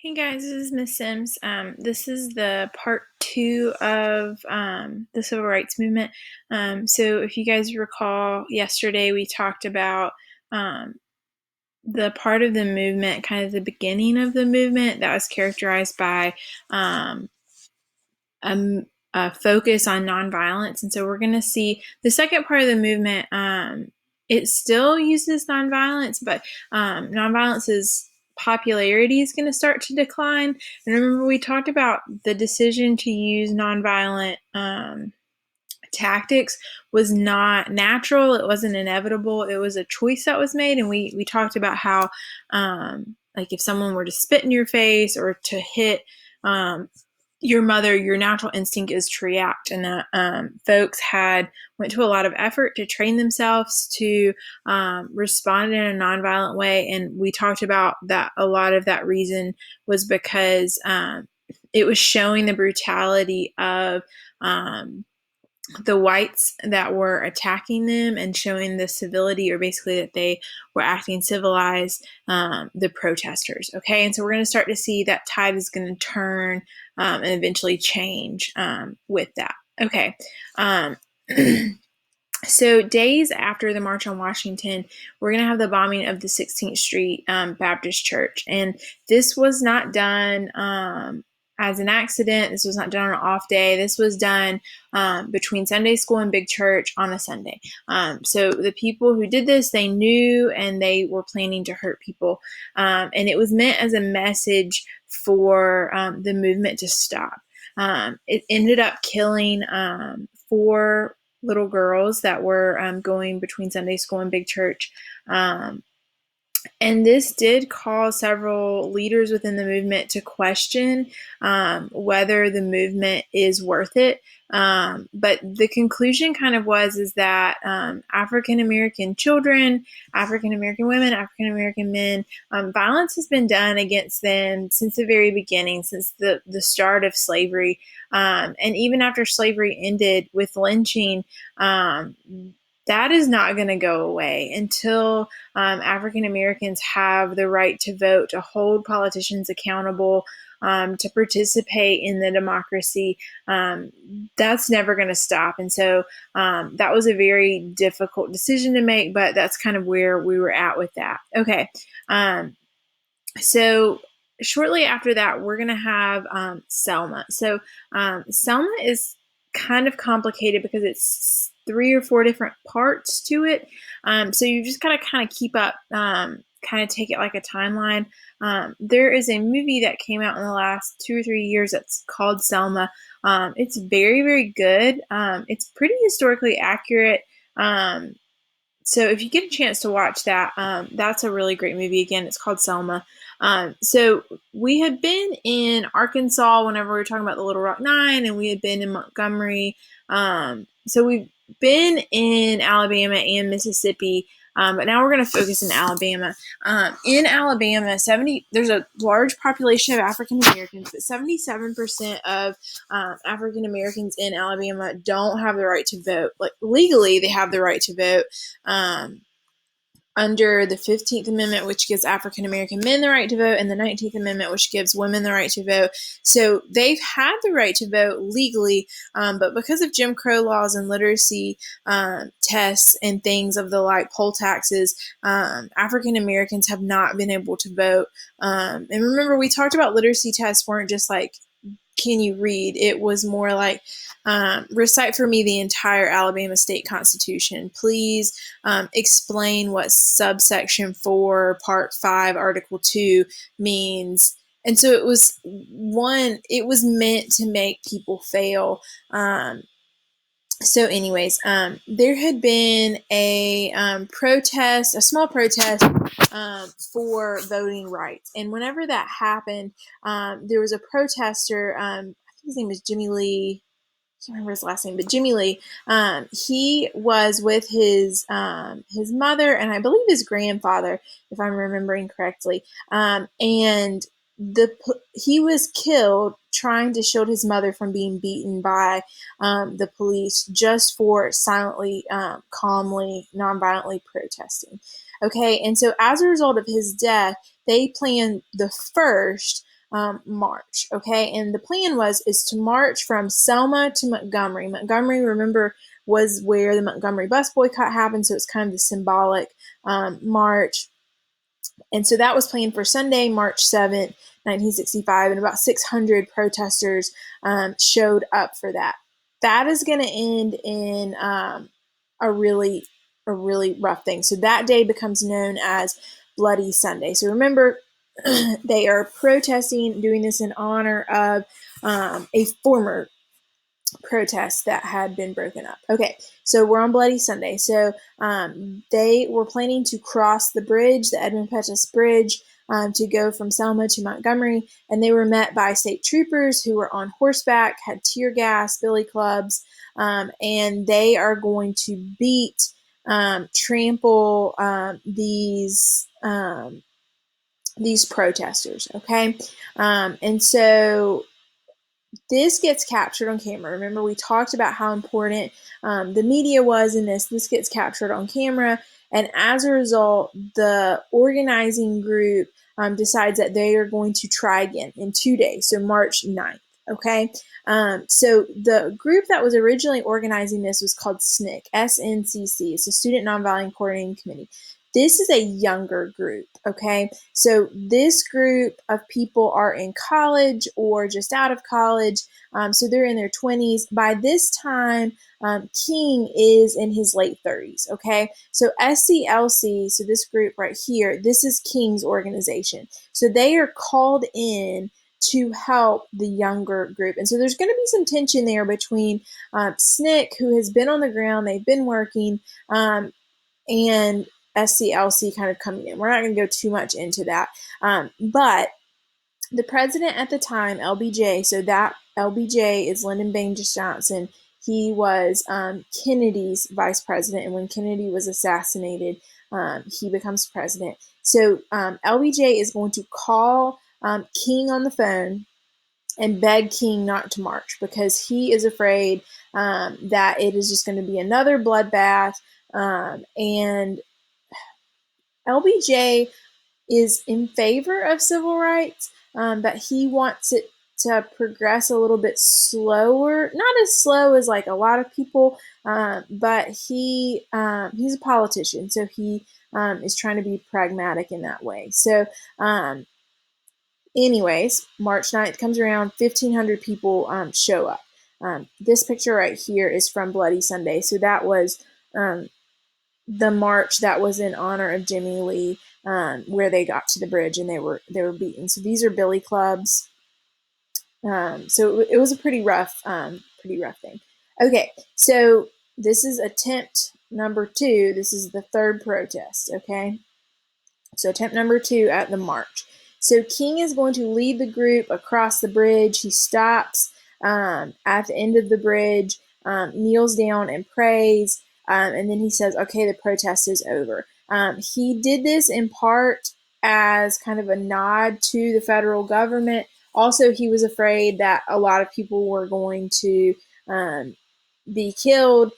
Hey guys, this is Miss Sims. This is the part two of the civil rights movement. So if you guys recall, yesterday we talked about um, the part of the movement, kind of the beginning of the movement, that was characterized by um, a, a focus on nonviolence. And so we're going to see the second part of the movement. It still uses nonviolence, but nonviolence's popularity is going to start to decline. And remember, we talked about the decision to use nonviolent tactics was not natural. It wasn't inevitable. It was a choice that was made. And we talked about how, like, if someone were to spit in your face or to hit your mother, your natural instinct is to react, and that folks went to a lot of effort to train themselves to respond in a nonviolent way. And we talked about that a lot of that reason was because it was showing the brutality of the whites that were attacking them and showing the civility, or basically that they were acting civilized, the protesters. Okay, and so we're going to start to see that tide is going to turn and eventually change with that. Okay. So days after the March on Washington, we're going to have the bombing of the 16th Street Baptist Church. And this was not done as an accident. This was not done on an off day. This was done between Sunday school and big church on a Sunday. So the people who did this, they knew and they were planning to hurt people. And it was meant as a message for the movement to stop. It ended up killing 4 little girls that were going between Sunday school and big church. And this did cause several leaders within the movement to question whether the movement is worth it. But the conclusion kind of is that African American children, African American women, African American men, violence has been done against them since the very beginning, since the start of slavery. And even after slavery ended with lynching, that is not going to go away until African Americans have the right to vote, to hold politicians accountable, to participate in the democracy. That's never going to stop. And so that was a very difficult decision to make, but that's kind of where we were at with that. Okay. So shortly after that, we're going to have Selma. So Selma is kind of complicated because it's 3 or 4 different parts to it. So you just gotta kind of keep up, kind of take it like a timeline. There is a movie that came out in the last 2 or 3 years that's called Selma. It's very, very good. It's pretty historically accurate. So if you get a chance to watch that, that's a really great movie. Again, it's called Selma. So we had been in Arkansas whenever we were talking about the Little Rock Nine, and we had been in Montgomery. So we've been in Alabama and Mississippi, but now we're going to focus in Alabama. In Alabama, there's a large population of African Americans, but 77% of African Americans in Alabama don't have the right to vote. Like, legally, they have the right to vote. Under the 15th Amendment, which gives African American men the right to vote, and the 19th Amendment, which gives women the right to vote. So they've had the right to vote legally, but because of Jim Crow laws and literacy tests and things of the like, poll taxes, African Americans have not been able to vote. And remember, we talked about literacy tests weren't just like, can you read? It was more like, recite for me the entire Alabama state constitution. Please explain what subsection 4, part 5, article 2 means. And so it was meant to make people fail. So anyways, there had been a small protest for voting rights. And whenever that happened, there was a protester, I think his name was Jimmy Lee. I can't remember his last name, but Jimmy Lee. He was with his mother and I believe his grandfather, if I'm remembering correctly. And he was killed trying to shield his mother from being beaten by the police just for silently, calmly, nonviolently protesting. Okay, and so as a result of his death, they planned the first march. Okay, and the plan is to march from Selma to Montgomery. Montgomery, remember, was where the Montgomery bus boycott happened, so it's kind of the symbolic march. And so that was planned for Sunday, March 7th, 1965, and about 600 protesters showed up for that. That is going to end in a really rough thing. So that day becomes known as Bloody Sunday. So remember, they are protesting, doing this in honor of a former protest that had been broken up. Okay, so we're on Bloody Sunday. So they were planning to cross the bridge, the Edmund Pettus Bridge, to go from Selma to Montgomery, and they were met by state troopers who were on horseback, had tear gas, billy clubs, and they are going to beat, trample these protesters. Okay, and so this gets captured on camera. Remember, we talked about how important the media was in this. This gets captured on camera, and as a result, the organizing group decides that they are going to try again in 2 days, so March 9th. Okay, so the group that was originally organizing this was called SNCC, SNCC. It's the Student Nonviolent Coordinating Committee. This is a younger group, okay? So this group of people are in college or just out of college, so they're in their 20s. By this time, King is in his late 30s, okay? So SCLC, so this group right here, this is King's organization. So they are called in to help the younger group. And so there's going to be some tension there between SNCC, who has been on the ground, they've been working, and SCLC kind of coming in. We're not going to go too much into that. But the president at the time, LBJ, so that LBJ is Lyndon Baines Johnson. He was Kennedy's vice president. And when Kennedy was assassinated, he becomes president. So LBJ is going to call King on the phone and beg King not to march because he is afraid that it is just going to be another bloodbath. And LBJ is in favor of civil rights, but he wants it to progress a little bit slower, not as slow as like a lot of people, but he's a politician, so he is trying to be pragmatic in that way. So anyways, March 9th comes around, 1,500 people show up. This picture right here is from Bloody Sunday, so that was the march that was in honor of Jimmy Lee, where they got to the bridge and they were beaten. So these are billy clubs. So it was a pretty rough thing. Okay, so this is attempt number 2. This is the third protest. Okay, so attempt number 2 at the march. So King is going to lead the group across the bridge. He stops at the end of the bridge, kneels down and prays. And then he says, okay, the protest is over. He did this in part as kind of a nod to the federal government. Also, he was afraid that a lot of people were going to be killed.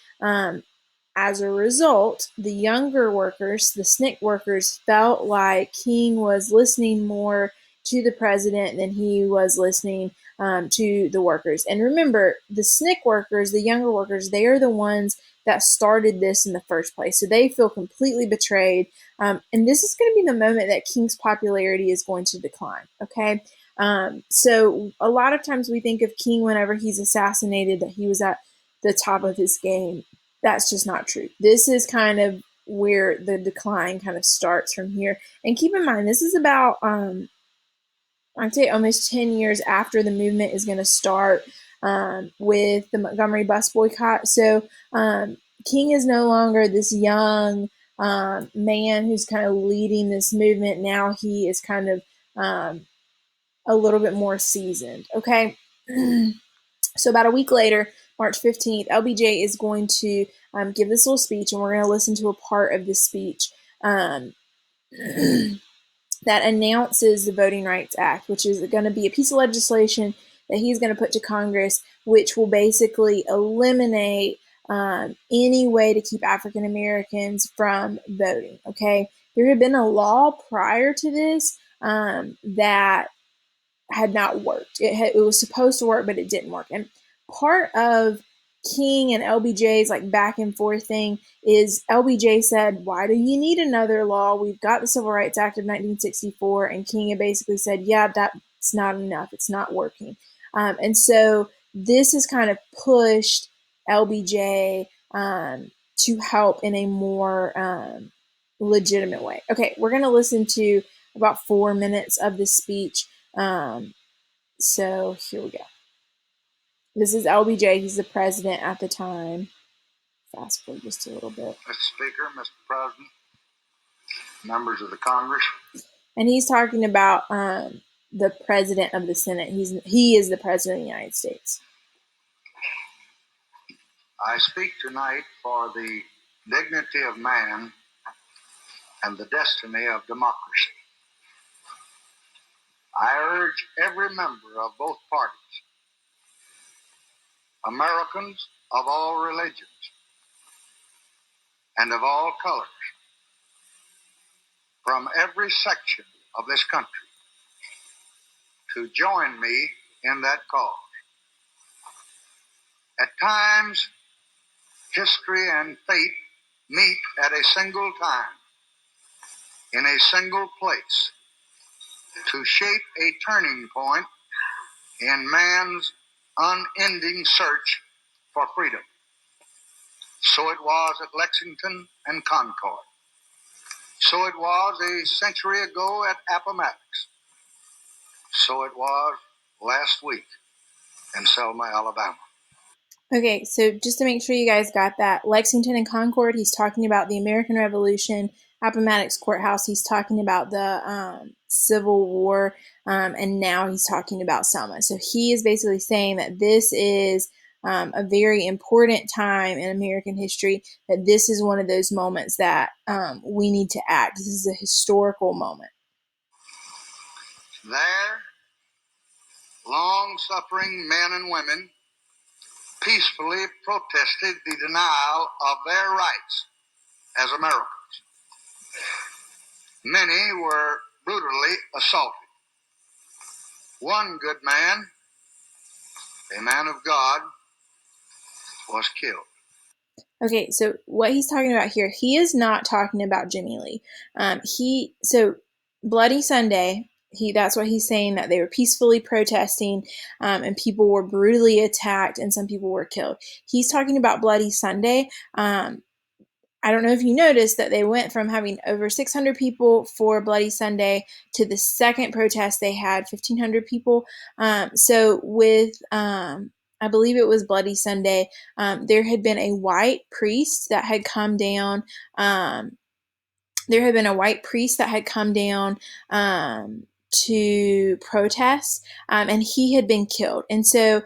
As a result, the younger workers, the SNCC workers, felt like King was listening more to the president than he was listening to the workers. And remember, the SNCC workers, the younger workers, they are the ones that started this in the first place. So they feel completely betrayed. And this is going to be the moment that King's popularity is going to decline. Okay. So a lot of times we think of King whenever he's assassinated that he was at the top of his game. That's just not true. This is kind of where the decline kind of starts from here. And keep in mind, this is about, I'd say almost 10 years after the movement is going to start with the Montgomery bus boycott. So King is no longer this young man who's kind of leading this movement. Now he is kind of a little bit more seasoned. Okay. So about a week later, March 15th, LBJ is going to give this little speech, and we're going to listen to a part of this speech that announces the Voting Rights Act, which is going to be a piece of legislation that he's going to put to Congress, which will basically eliminate any way to keep African Americans from voting. Okay, there had been a law prior to this that had not worked. It was supposed to work, but it didn't work. And part of King and LBJ's like back and forth thing is LBJ said, "Why do you need another law? We've got the Civil Rights Act of 1964." And King had basically said, "Yeah, that's not enough. It's not working." And so this has kind of pushed LBJ to help in a more legitimate way. Okay, we're going to listen to about 4 minutes of this speech. So here we go. This is LBJ. He's the president at the time. Fast forward just a little bit. Mr. Speaker, Mr. President, members of the Congress. And he's talking about the president of the Senate. He is the president of the United States. I speak tonight for the dignity of man and the destiny of democracy. I urge every member of both parties, Americans of all religions and of all colors, from every section of this country, to join me in that cause. At times, history and fate meet at a single time, in a single place, to shape a turning point in man's unending search for freedom. So it was at Lexington and Concord. So it was a century ago at Appomattox. So it was last week in Selma, Alabama. Okay, so just to make sure you guys got that, Lexington and Concord, he's talking about the American Revolution. Appomattox Courthouse, he's talking about the Civil War, and now he's talking about Selma. So he is basically saying that this is a very important time in American history, that this is one of those moments that we need to act. This is a historical moment. There, long-suffering men and women peacefully protested the denial of their rights as Americans. Many were brutally assaulted. One good man, a man of God, was killed. Okay, so what he's talking about here, he is not talking about Jimmy Lee. So Bloody Sunday, that's what he's saying, that they were peacefully protesting, and people were brutally attacked and some people were killed. He's talking about Bloody Sunday. I don't know if you noticed that they went from having over 600 people for Bloody Sunday to the second protest they had 1,500 people. So with I believe it was Bloody Sunday, there had been a white priest that had come down. There had been a white priest that had come down to protest, and he had been killed. And so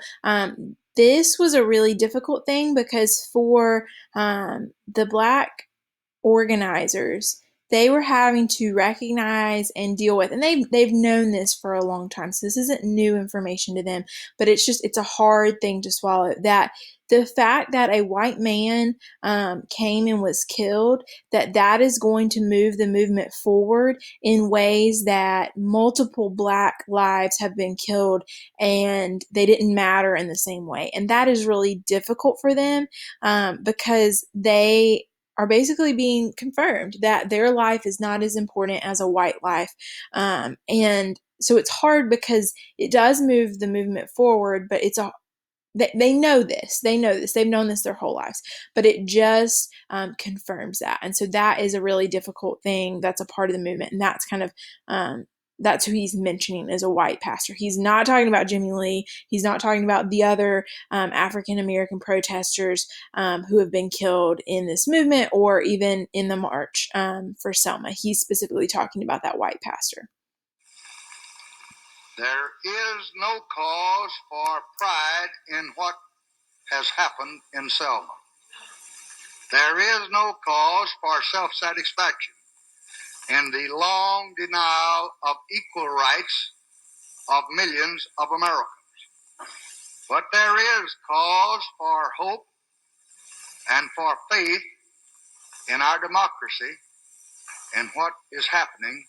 this was a really difficult thing, because for the Black organizers, they were having to recognize and deal with, and they've known this for a long time, so this isn't new information to them, but it's a hard thing to swallow, that the fact that a white man came and was killed, that is going to move the movement forward in ways that multiple Black lives have been killed and they didn't matter in the same way. And that is really difficult for them, because they are basically being confirmed that their life is not as important as a white life. And so it's hard, because it does move the movement forward, but they know this. They know this. They've known this their whole lives, but it just confirms that. And so that is a really difficult thing. That's a part of the movement, and that's kind of that's who he's mentioning as a white pastor. He's not talking about Jimmy Lee. He's not talking about the other African American protesters who have been killed in this movement, or even in the march for Selma. He's specifically talking about that white pastor. There is no cause for pride in what has happened in Selma. There is no cause for self-satisfaction in the long denial of equal rights of millions of Americans. But there is cause for hope and for faith in our democracy and what is happening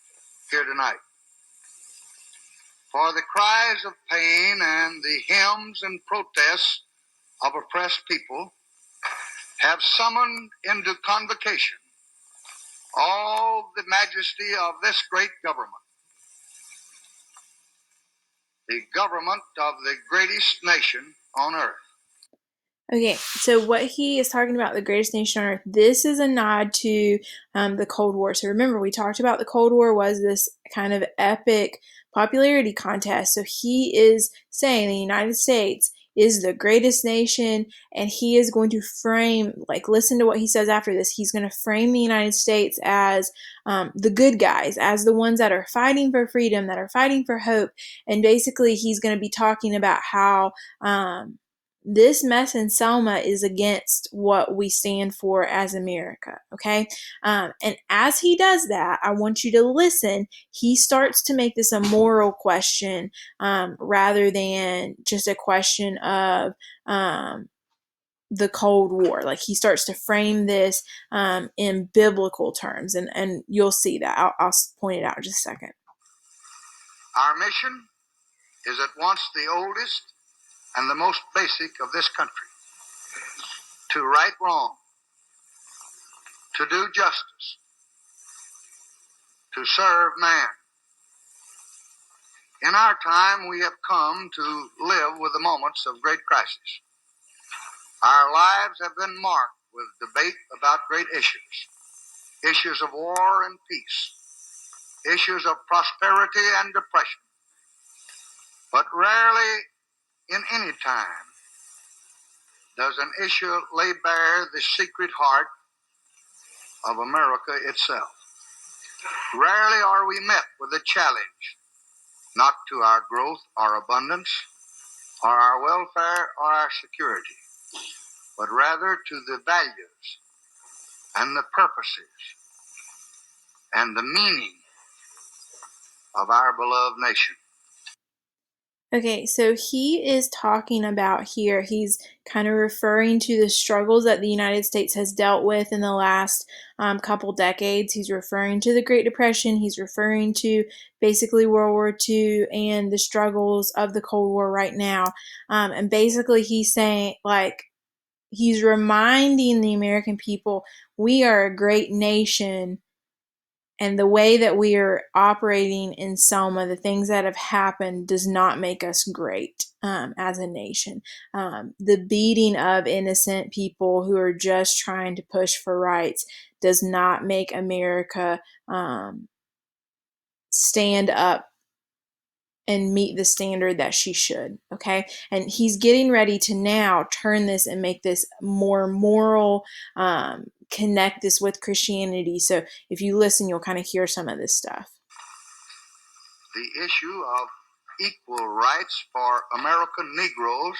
here tonight. For the cries of pain and the hymns and protests of oppressed people have summoned into convocation all the majesty of this great government, the government of the greatest nation on earth. Okay, so what he is talking about, the greatest nation on earth, this is a nod to the Cold War. So remember, we talked about the Cold War was this kind of epic popularity contest. So he is saying the United States is the greatest nation, and he is going to frame, like, listen to what he says after this. He's going to frame the United States as the good guys, as the ones that are fighting for freedom, that are fighting for hope. And basically, he's going to be talking about how this mess in Selma is against what we stand for as America, okay? And as he does that, I want you to listen. He starts to make this a moral question rather than just a question of the Cold War. Like, he starts to frame this in biblical terms, and you'll see that. I'll point it out in just a second. Our mission is at once the oldest and the most basic of this country: to right wrong, to do justice, to serve man. In our time, we have come to live with the moments of great crisis. Our lives have been marked with debate about great issues of war and peace, issues of prosperity and depression. But rarely in any time does an issue lay bare the secret heart of America itself. Rarely are we met with a challenge, not to our growth or abundance, or our welfare or our security, but rather to the values and the purposes and the meaning of our beloved nation. Okay, so he is talking about here, he's kind of referring to the struggles that the United States has dealt with in the last couple decades. He's referring to the Great Depression. He's referring to basically World War II and the struggles of the Cold War right now. And basically, he's saying, like, he's reminding the American people, we are a great nation. And the way that we are operating in Selma, the things that have happened, does not make us great as a nation. The beating of innocent people who are just trying to push for rights does not make America stand up and meet the standard that she should, okay? And he's getting ready to now turn this and make this more moral, connect this with Christianity. So if you listen, you'll kind of hear some of this stuff. The issue of equal rights for American Negroes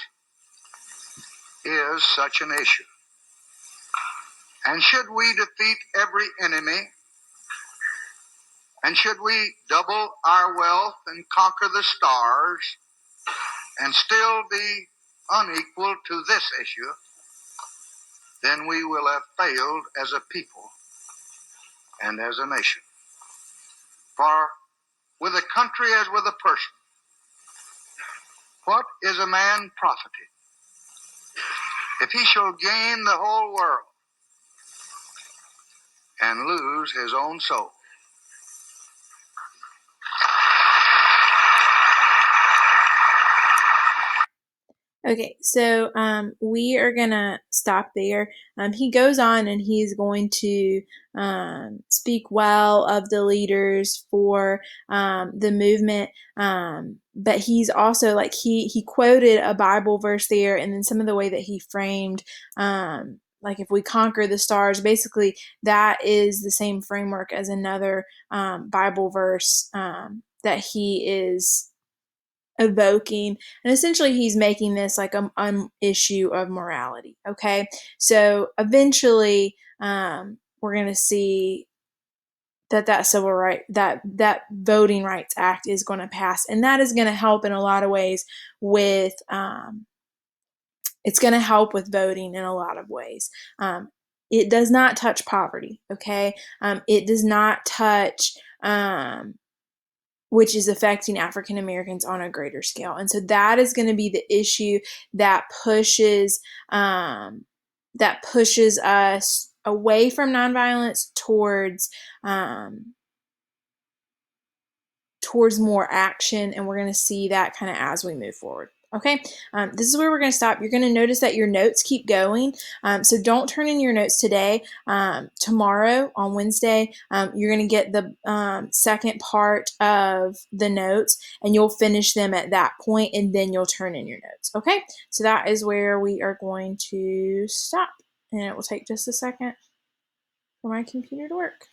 is such an issue. And should we defeat every enemy, and should we double our wealth and conquer the stars and still be unequal to this issue, then we will have failed as a people and as a nation. For with a country as with a person, what is a man profited if he shall gain the whole world and lose his own soul? Okay, so we are gonna stop there. He goes on and he's going to speak well of the leaders for the movement, but he's also, like, he quoted a Bible verse there, and then some of the way that he framed, like, if we conquer the stars, basically that is the same framework as another Bible verse that he is evoking, and essentially he's making this like an issue of morality. Okay, so eventually we're going to see that civil right, that Voting Rights Act is going to pass, and that is going to help in a lot of ways with it's going to help with voting in a lot of ways. It does not touch poverty. Okay, it does not touch which is affecting African Americans on a greater scale. And so that is going to be the issue that pushes us away from nonviolence towards more action, and we're going to see that kind of as we move forward. Okay, this is where we're going to stop. You're going to notice that your notes keep going, so don't turn in your notes today. Tomorrow, on Wednesday, you're going to get the second part of the notes, and you'll finish them at that point, and then you'll turn in your notes. Okay, so that is where we are going to stop, and it will take just a second for my computer to work.